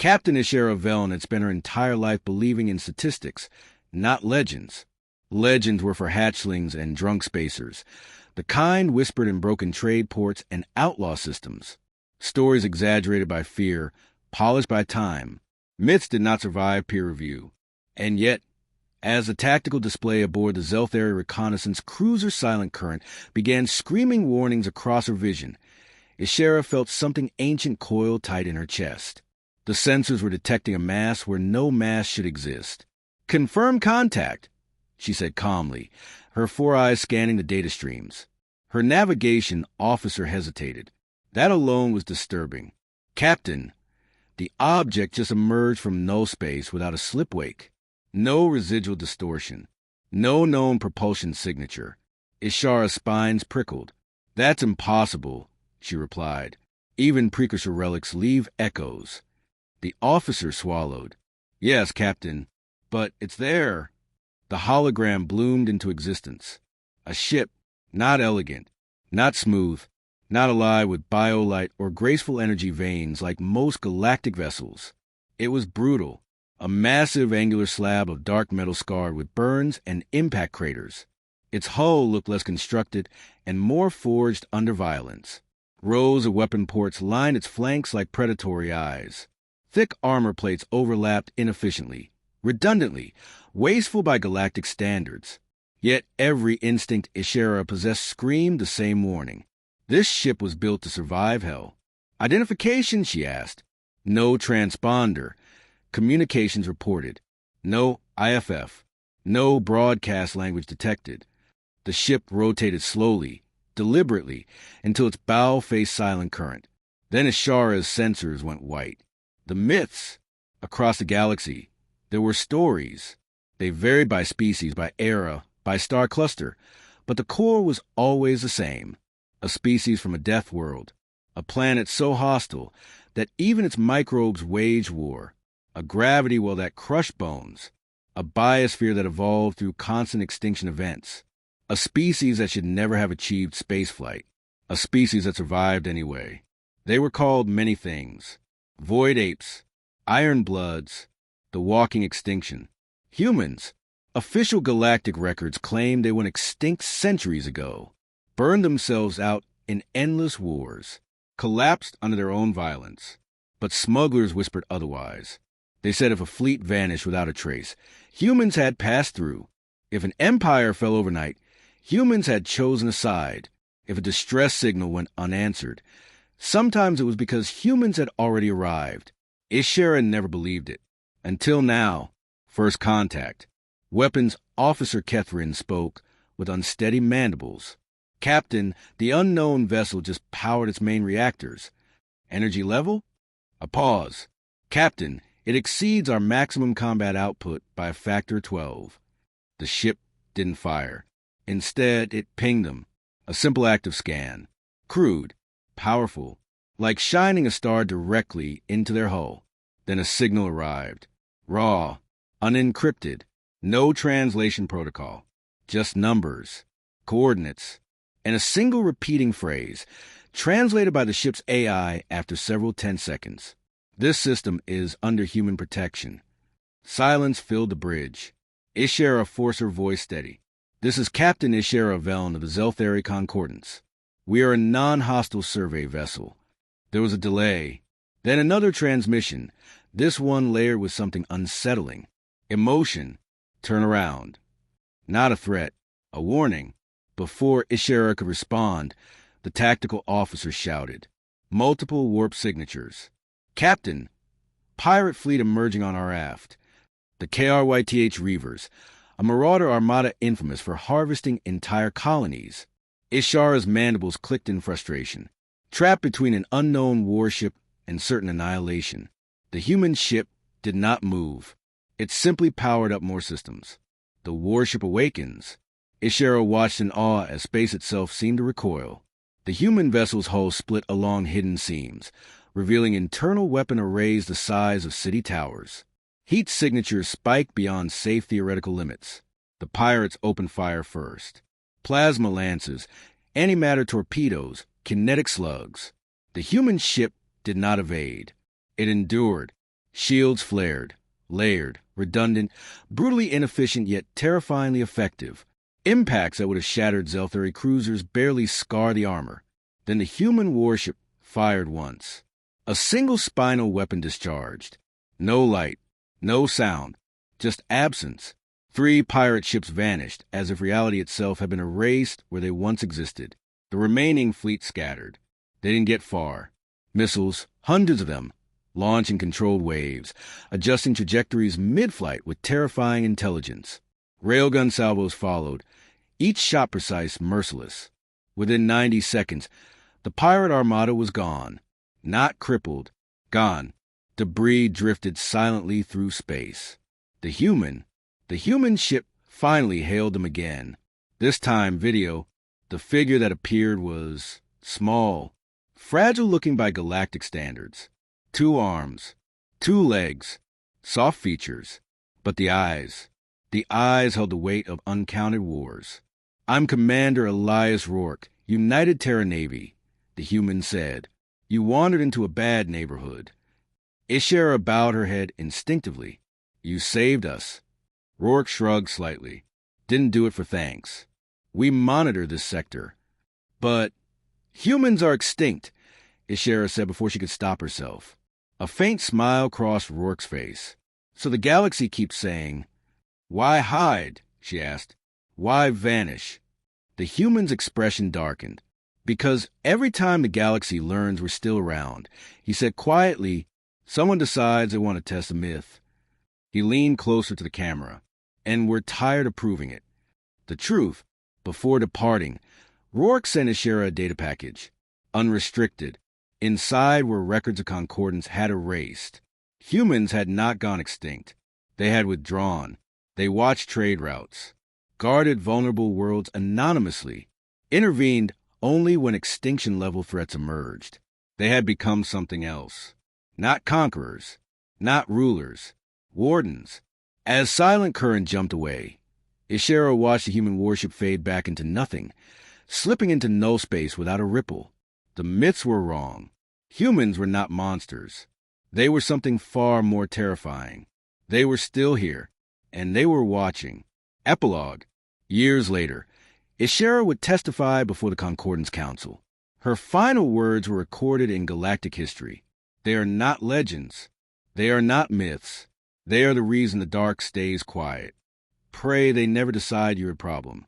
Captain Ishara Velen had spent her entire life believing in statistics, not legends. Legends were for hatchlings and drunk spacers, the kind whispered in broken trade ports and outlaw systems. Stories exaggerated by fear, polished by time. Myths did not survive peer review. And yet, as the tactical display aboard the Zelthari reconnaissance cruiser Silent Current began screaming warnings across her vision, Ishara felt something ancient coil tight in her chest. The sensors were detecting a mass where no mass should exist. "Confirm contact," she said calmly, her four eyes scanning the data streams. Her navigation officer hesitated. That alone was disturbing. "Captain," the object just emerged from null space without a slipwake. No residual distortion. No known propulsion signature. Ishara's spines prickled. "That's impossible," she replied. "Even precursor relics leave echoes." The officer swallowed. "Yes, Captain, but it's there." The hologram bloomed into existence. A ship, not elegant, not smooth, not alive with biolight or graceful energy veins like most galactic vessels. It was brutal, a massive angular slab of dark metal scarred with burns and impact craters. Its hull looked less constructed and more forged under violence. Rows of weapon ports lined its flanks like predatory eyes. Thick armor plates overlapped inefficiently, redundantly, wasteful by galactic standards. Yet every instinct Ishara possessed screamed the same warning. This ship was built to survive hell. "Identification?" she asked. No transponder. Communications reported. No IFF. No broadcast language detected. The ship rotated slowly, deliberately, until its bow faced Silent Current. Then Ishara's sensors went white. The myths. Across the galaxy, there were stories. They varied by species, by era, by star cluster, but the core was always the same. A species from a death world. A planet so hostile that even its microbes waged war. A gravity well that crushed bones. A biosphere that evolved through constant extinction events. A species that should never have achieved spaceflight. A species that survived anyway. They were called many things. Void apes, iron bloods, the walking extinction. Humans. Official galactic records claim they went extinct centuries ago, burned themselves out in endless wars, collapsed under their own violence. But smugglers whispered otherwise. They said if a fleet vanished without a trace, humans had passed through. If an empire fell overnight, humans had chosen a side. If a distress signal went unanswered, sometimes it was because humans had already arrived. Ishara never believed it. Until now, first contact. Weapons Officer Kethrin spoke with unsteady mandibles. "Captain, the unknown vessel just powered its main reactors. Energy level?" A pause. "Captain, it exceeds our maximum combat output by a factor of 12. The ship didn't fire. Instead, it pinged them. A simple active scan. Crude. Powerful, like shining a star directly into their hull. Then a signal arrived. Raw, unencrypted, no translation protocol. Just numbers, coordinates, and a single repeating phrase, translated by the ship's AI after several 10 seconds. This system is under human protection. Silence filled the bridge. Ishara forced her voice steady. "This is Captain Ishara Velen of the Zelthari Concordance. We are a non-hostile survey vessel." There was a delay. Then another transmission, this one layered with something unsettling. Emotion. "Turn around." Not a threat, a warning. Before Ishara could respond, the tactical officer shouted. Multiple warp signatures. "Captain, pirate fleet emerging on our aft. The KRYTH Reavers, a marauder armada infamous for harvesting entire colonies." Ishara's mandibles clicked in frustration. Trapped between an unknown warship and certain annihilation, the human ship did not move. It simply powered up more systems. The warship awakens. Ishara watched in awe as space itself seemed to recoil. The human vessel's hull split along hidden seams, revealing internal weapon arrays the size of city towers. Heat signatures spiked beyond safe theoretical limits. The pirates opened fire first. Plasma lances, antimatter torpedoes, kinetic slugs. The human ship did not evade. It endured, Shields flared, layered, redundant, brutally inefficient yet terrifyingly effective. Impacts that would have shattered Zelthari cruisers barely scar the armor. Then the human warship fired once. A single spinal weapon discharged. No light, no sound, just absence. 3 pirate ships vanished, as if reality itself had been erased where they once existed. The remaining fleet scattered. They didn't get far. Missiles, hundreds of them, launch in controlled waves, adjusting trajectories mid-flight with terrifying intelligence. Railgun salvos followed, each shot precise, merciless. Within 90 seconds, the pirate armada was gone. Not crippled, gone. Debris drifted silently through space. The human ship finally hailed them again. This time, video. The figure that appeared was small, fragile-looking by galactic standards. 2 arms, 2 legs, soft features. But the eyes held the weight of uncounted wars. "I'm Commander Elias Rourke, United Terra Navy," the human said. "You wandered into a bad neighborhood." Ishara bowed her head instinctively. "You saved us." Rourke shrugged slightly. "Didn't do it for thanks. We monitor this sector." "But humans are extinct," Ishara said before she could stop herself. A faint smile crossed Rourke's face. "So the galaxy keeps saying." "Why hide?" she asked. "Why vanish?" The human's expression darkened. "Because every time the galaxy learns we're still around," he said quietly, "someone decides they want to test a myth." He leaned closer to the camera. "And we're tired of proving it." The truth, before departing, Rourke sent Ishara a data package. Unrestricted. Inside were records of concordance had erased. Humans had not gone extinct. They had withdrawn. They watched trade routes, guarded vulnerable worlds anonymously, intervened only when extinction-level threats emerged. They had become something else. Not conquerors, not rulers, wardens. As Silent Current jumped away, Ishara watched the human warship fade back into nothing, slipping into null space without a ripple. The myths were wrong. Humans were not monsters. They were something far more terrifying. They were still here, and they were watching. Epilogue. Years later, Ishara would testify before the Concordance Council. Her final words were recorded in galactic history. They are not legends. They are not myths. They are the reason the dark stays quiet. Pray they never decide you're a problem.